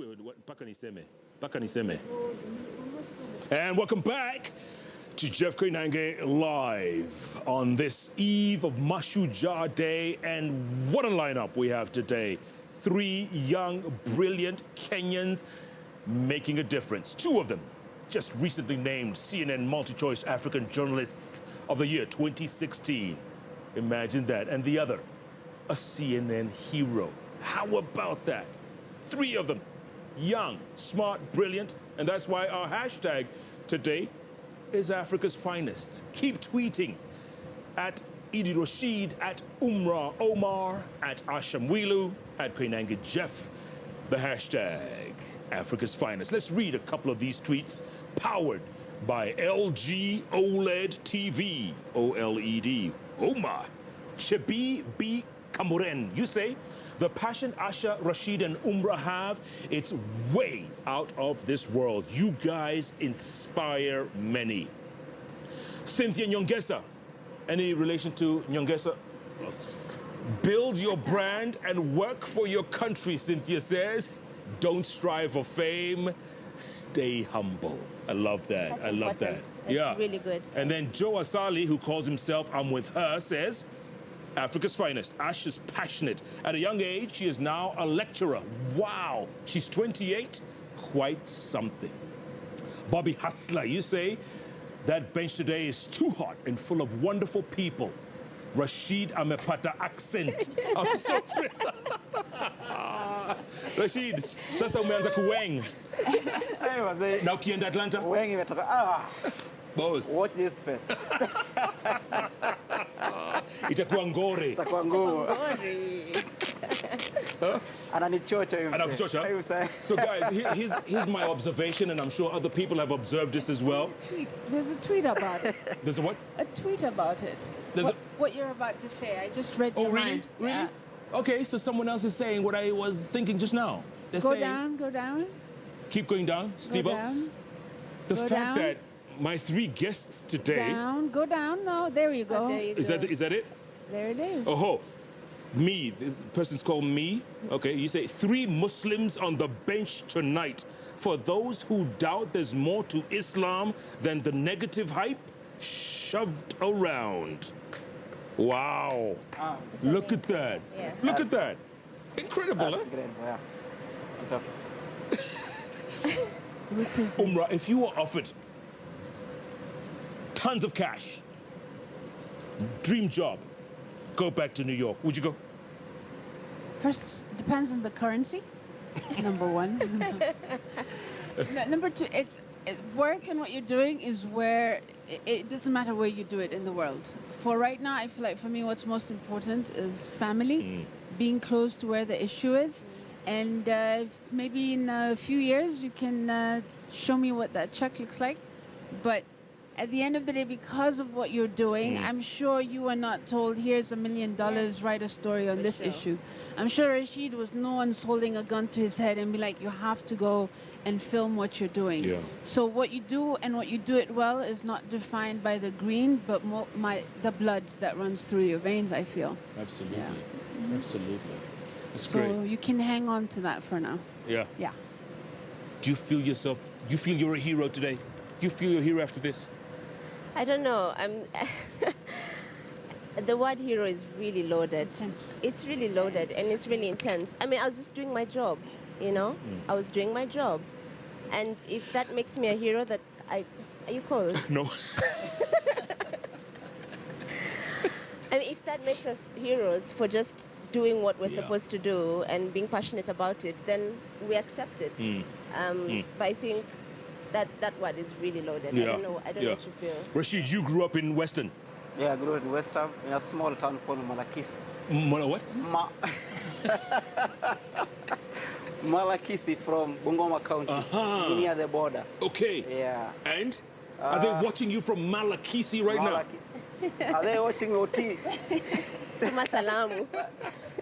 And welcome back to Jeff Koinange live on this eve of Mashujaa Day. And what a lineup we have today. 3 young, brilliant Kenyans making a difference. 2 of them just recently named CNN Multi-Choice African Journalists of the Year 2016. Imagine that. And the other, a CNN hero. How about that? 3 of them, young, smart, brilliant. And that's why our hashtag today is Africa's Finest. Keep tweeting at Idi Rashid, at Umra Omar, at Asha Mwilu, at Koinange Jeff. The hashtag Africa's Finest. Let's read a couple of these tweets powered by LG OLED TV, OLED. Omar, Chebi B. Kamuren, you say, the passion Asha, Rashid, and Umra have, it's way out of this world. You guys inspire many. Cynthia Nyongesa, any relation to Nyongesa? Build your brand and work for your country, Cynthia says. Don't strive for fame, stay humble. I love that. That's I love important. that. That's really good. And then Joe Asali, who calls himself I'm With Her, says, Africa's Finest. Ash is passionate. At a young age, she is now a lecturer. Wow. She's 28. Quite something. Bobby Hustler, you say, that bench today is too hot and full of wonderful people. Rashid amepata accent. I'm sorry. Rashid, sasa umeanza kuweng. Na ukienda Atlanta? Weng imetoka. Boss. Watch this space. Itakuwa ngore. Itakuwa ngore. Ananichocha hiyo. Anakuchocha? So guys, here's my observation, and I'm sure other people have observed this as well. There's a tweet about it. There's a what? A tweet about it. What you're about to say. I just read your mind. Really? Yeah. Okay, so someone else is saying what I was thinking just now. They're Go saying, down, go down. Keep going down, Steve. Go down. The Go fact down. that my 3 guests today. Down, go down. No, there you go. There you Is go. that it? There it is. Oh, me. This person's called me. Okay, you say 3 Muslims on the bench tonight. For those who doubt there's more to Islam than the negative hype shoved around. Wow. Look at that. Yeah. Look at that. Incredible, That's huh? great, yeah. Umra, if you were offered tons of cash, dream job, go back to New York, would you go? First, depends on the currency. Number 1. Number 2, it's work, and what you're doing is where it doesn't matter where you do it in the world. For right now, I feel like for me, what's most important is family, being close to where the issue is, and maybe in a few years you can show me what that check looks like. But at the end of the day, because of what you're doing, I'm sure you were not told, here's $1 million, write a story on this issue. I'm sure Rashid was no one's holding a gun to his head and be like, you have to go and film what you're doing. Yeah. So what you do and what you do it well is not defined by the green, but the blood that runs through your veins, I feel. Absolutely. Yeah. Absolutely. That's So great. you can hang on to that for now. Yeah. Yeah. Do you feel you feel you're a hero today? Do you feel you're a hero after this? I don't know. The word hero is really loaded. It's really loaded and it's really intense. I mean, I was just doing my job, you know? I was doing my job. And if that makes me a hero, are you cold? No. I mean, if that makes us heroes for just doing what we're supposed to do and being passionate about it, then we accept it. But I think that word is really loaded. Yeah. I don't know what you feel. Rashid, you grew up in Western. Yeah, I grew up in West Ham, in a small town called Malakisi. What? Malakisi from Bungoma County, near the border. Okay. Yeah. And? Are they watching you from Malakisi right now? Are they watching OT? Tuma salamu.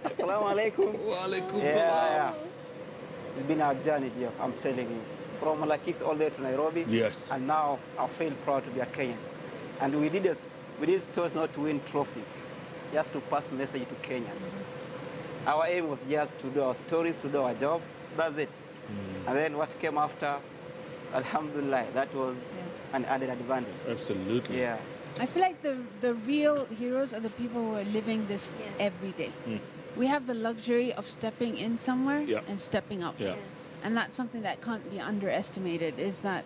Assalamu alaikum. Wa alaikum Yeah, salam. yeah. It's been a journey, Jeff, I'm telling you. From Malakisi all the way to Nairobi. Yes. And now I feel proud to be a Kenyan. And we did stories not to win trophies, just to pass message to Kenyans. Our aim was just to do our stories, to do our job. That's it. And then what came after, alhamdulillah, that was an added advantage. Absolutely. Yeah. I feel like the real heroes are the people who are living this every day. We have the luxury of stepping in somewhere and stepping out. Yeah. And that's something that can't be underestimated, is that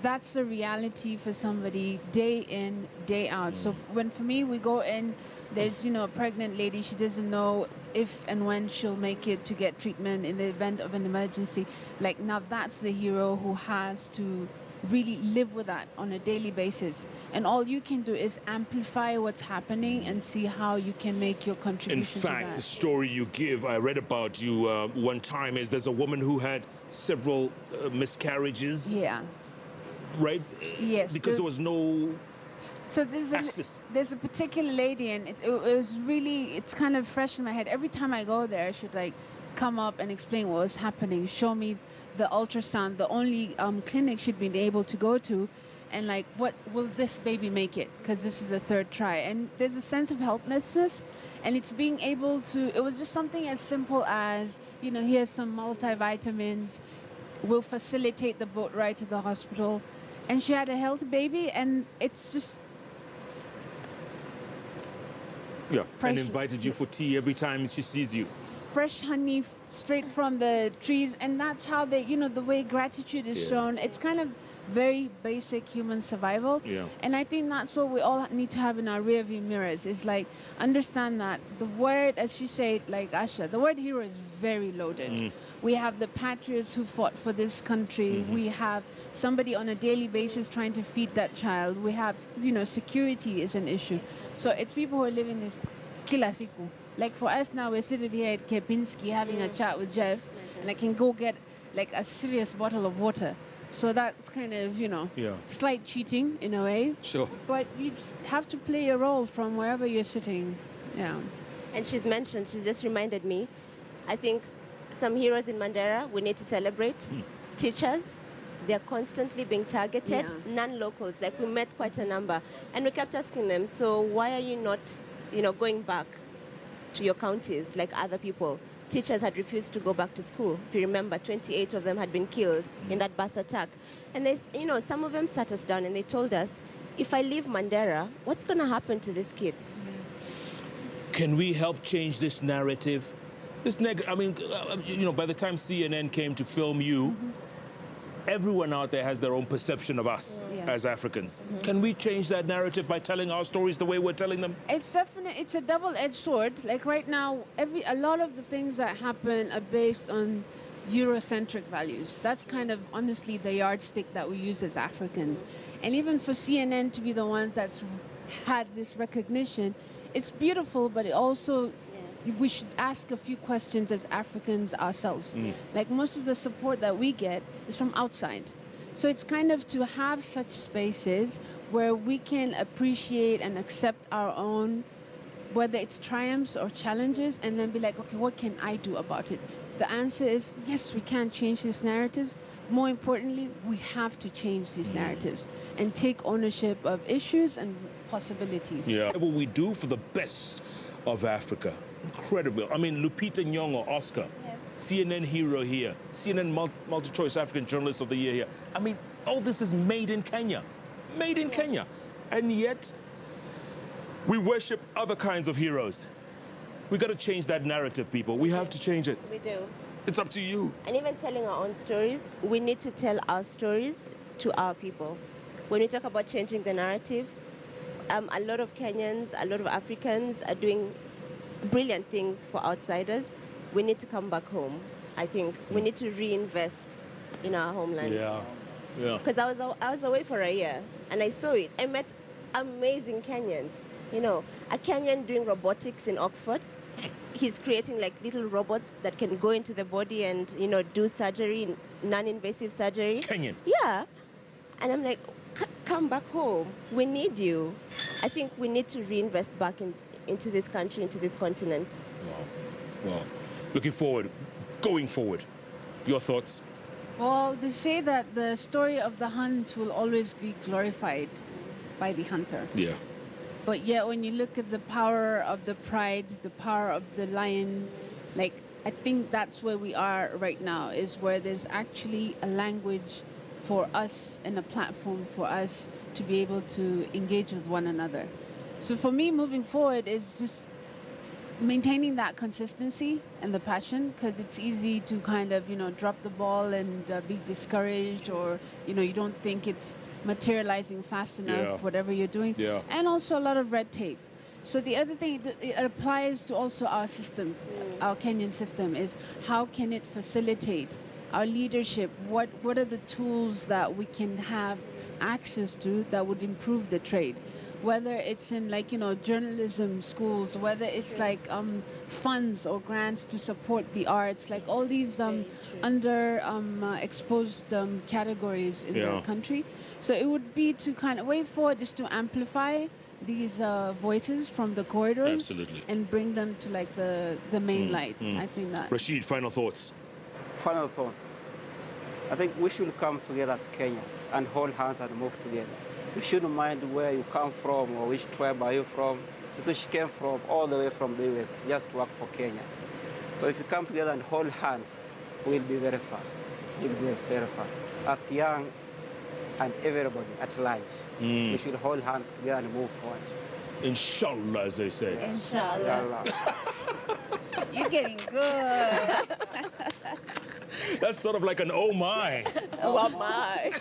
that's the reality for somebody day in, day out. So when for me we go in, there's a pregnant lady, she doesn't know if and when she'll make it to get treatment in the event of an emergency. Like, now that's the hero who has to really live with that on a daily basis. And all you can do is amplify what's happening and see how you can make your In contribution to fact, the that. story you give, I read about you one time, is there's a woman who had several miscarriages, Yeah. right? Yes, Because there there's- was no So access. there's a particular lady, and it was really, it's kind of fresh in my head. Every time I go there, she'd like come up and explain what was happening, show me the ultrasound, the only clinic she'd been able to go to, and like, what will this baby make it? Because this is a third try. And there's a sense of helplessness, and it's being able to, it was just something as simple as, here's some multivitamins, we'll facilitate the boat ride to the hospital. And she had a healthy baby, and it's just Yeah, and Priceless. invited you for tea every time she sees you. fresh honey straight from the trees, and that's how they, the way gratitude is shown. It's kind of very basic human survival. Yeah. And I think that's what we all need to have in our rearview mirrors, is like, understand that the word, as you say, like Asha, the word hero is very loaded. We have the patriots who fought for this country. We have somebody on a daily basis trying to feed that child. We have, security is an issue. So it's people who are living this kila siku. Like for us now, we're sitting here at Kepinski having a chat with Jeff, and I can go get like a serious bottle of water. So that's kind of, slight cheating in a way. Sure. But you just have to play your role from wherever you're sitting. Yeah. And she's just reminded me, I think some heroes in Mandera we need to celebrate. Teachers, they're constantly being targeted. Yeah. Non-locals, like we met quite a number. And we kept asking them, so why are you not, going back to your counties like other people? Teachers had refused to go back to school. If you remember, 28 of them had been killed in that bus attack. And they, some of them sat us down and they told us, if I leave Mandera, what's going to happen to these kids? Can we help change this narrative? By the time CNN came to film you, everyone out there has their own perception of us as Africans. Can we change that narrative by telling our stories the way we're telling them? It's a double-edged sword. Like right now, a lot of the things that happen are based on Eurocentric values. That's kind of honestly the yardstick that we use as Africans. And even for CNN to be the ones that's had this recognition, it's beautiful, but it also, we should ask a few questions as Africans ourselves. Like most of the support that we get is from outside. So it's kind of to have such spaces where we can appreciate and accept our own, whether it's triumphs or challenges, and then be like, okay, what can I do about it? The answer is, yes, we can change these narratives. More importantly, we have to change these narratives and take ownership of issues and possibilities. Yeah. What we do for the best of Africa. Incredible. I mean, Lupita Nyong'o, Oscar, CNN hero here, CNN multi-choice African Journalist of the Year here. I mean, all this is made in Kenya. Made in Kenya. And yet, we worship other kinds of heroes. We got to change that narrative, people. We have to change it. We do. It's up to you. And even telling our own stories, we need to tell our stories to our people. When we talk about changing the narrative, a lot of Kenyans, a lot of Africans are doing brilliant things for outsiders. We need to come back home. I think we need to reinvest in our homeland. Yeah. Because I was away for a year and I saw it. I met amazing Kenyans. A Kenyan doing robotics in Oxford. He's creating like little robots that can go into the body and do surgery, non-invasive surgery. Kenyan. Yeah. And I'm like, come back home. We need you. I think we need to reinvest back into this country, into this continent. Wow. Looking forward, going forward. Your thoughts? Well, they say that the story of the hunt will always be glorified by the hunter. Yeah. But yet when you look at the power of the pride, the power of the lion, like I think that's where we are right now, is where there's actually a language for us and a platform for us to be able to engage with one another. So for me, moving forward is just maintaining that consistency and the passion, because it's easy to kind of, drop the ball and be discouraged, or, you don't think it's materializing fast enough, whatever you're doing. Yeah. And also a lot of red tape. So the other thing, it applies to also our system, our Kenyan system, is how can it facilitate our leadership? What are the tools that we can have access to that would improve the trade? Whether it's in journalism schools, whether it's funds or grants to support the arts, like all these exposed categories in the country. So it would be to kind of way forward is to amplify these voices from the corridors. Absolutely. And bring them to the main light. I think that. Rashid, final thoughts. Final thoughts. I think we should come together as Kenyans and hold hands and move together. You shouldn't mind where you come from or which tribe are you from. So she came from all the way from the US just to work for Kenya. So if you come together and hold hands, we'll be very far. We'll be very far. As young and everybody at large, we should hold hands together and move forward. Inshallah, as they say. Inshallah. You're getting good. That's sort of like an oh my. Oh my.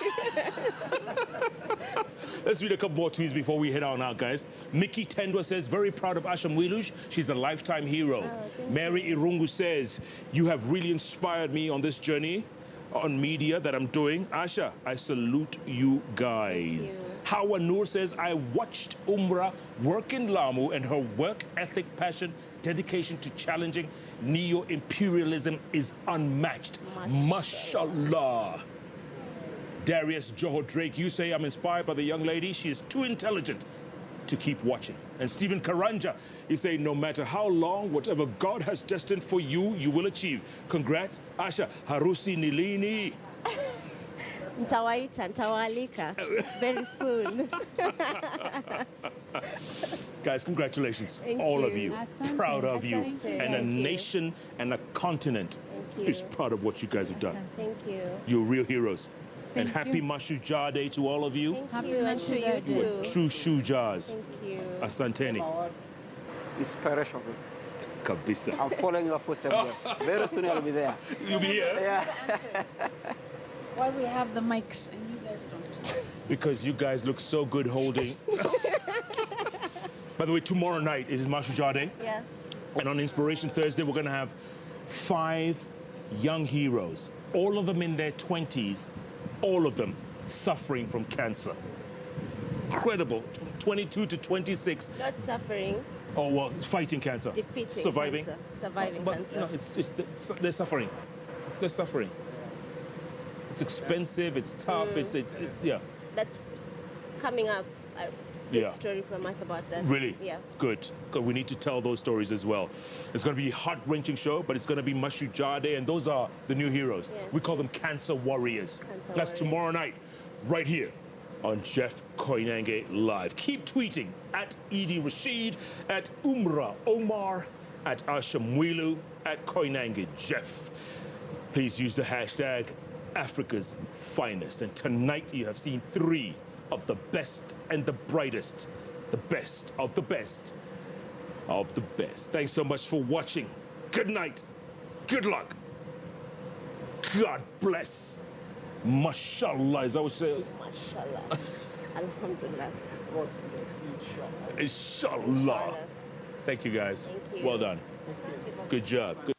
Let's read a couple more tweets before we head on out, guys. Mickey Tendwa says, very proud of Asha Mwilu. She's a lifetime hero. Mary Irungu says, you have really inspired me on this journey on media that I'm doing. Asha, I salute you guys. Hawa Noor says, I watched Umra work in Lamu, and her work ethic, passion, dedication to challenging neo-imperialism is unmatched. Mashallah. Darius Joho Drake, you say, I'm inspired by the young lady. She is too intelligent to keep watching. And Stephen Karanja, you say, no matter how long, whatever God has destined for you, you will achieve. Congrats, Asha. Harusi Nilini. Ntawaita, ntawalika. Very soon. Guys, congratulations, Thank all you. of you. Asante, Proud of you. asante. And a Thank you. nation and a continent Thank you. is proud of what you guys have done. Thank you. You're real heroes. And Thank happy you. Mashujaa Day to all of you. Thank Happy you, and to you Mashujaa Day. You are too. true Shujas. Thank you. Asanteni. Inspiration. Kabisa. I'm following your footsteps. Jeff. Very soon I'll be there. You'll be here? Yeah. Why we have the mics and you guys don't? Because you guys look so good holding. By the way, tomorrow night is Mashujaa Day. Yeah. And on Inspiration Thursday, we're going to have 5 young heroes, all of them in their 20s, all of them suffering from cancer. Incredible. 22 to 26. Not suffering, Oh, well, fighting cancer. defeating Surviving. cancer. Surviving But cancer. no, they're suffering. They're suffering. It's expensive, it's tough, it's yeah. That's coming up. A good Yeah. story from us about that. Really? Yeah. Good. We need to tell those stories as well. It's going to be a heart-wrenching show, but it's going to be Mashujaa Day, and those are the new heroes. Yeah. We call them cancer warriors. Cancer That's warriors. tomorrow night, right here on Jeff Koinange Live. Keep tweeting at Idi Rashid, at Umra Omar, at Asha Mwilu, at Koinange Jeff. Please use the hashtag Africa's Finest. And tonight you have seen 3 of the best and the brightest, the best of the best of the best. Thanks so much for watching. Good night. Good luck. God bless. Mashallah, is that what you say? Mashallah. Alhamdulillah. Inshallah. Thank you guys. Thank you. Well done. Good job. Good